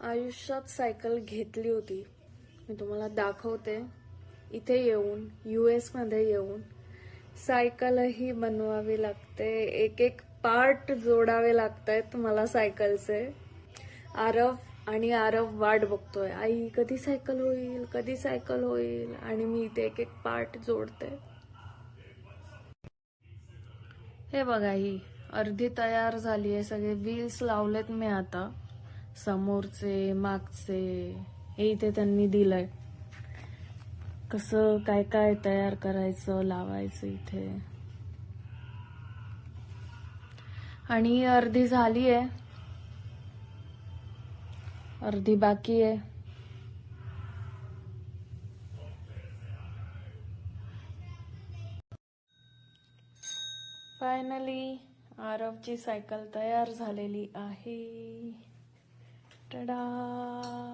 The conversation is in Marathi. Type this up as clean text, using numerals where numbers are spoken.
आयुष्यात सायकल घेतली होती, मी तुम्हाला दाखवते. इथे येऊन US मध्ये येऊन सायकलही बनवावी लागते, एक एक पार्ट जोडावे लागतायत मला सायकलचे. आरव वाट बघतोय, आई कधी सायकल होईल, कधी सायकल होईल, आणि मी इथे एक एक पार्ट जोडते. हे बघा, ही अर्धी तयार झाली आहे. सगळे व्हील्स लावलेत मी आता, समोरचे मागचे. हे इथे त्यांनी दिलंय कसं काय काय तयार करायचं, लावायचं इथे. आणि अर्धी झाली आहे, अर्धी बाकी आहे. फायनली आरवची सायकल तयार झालेली आहे. टडा.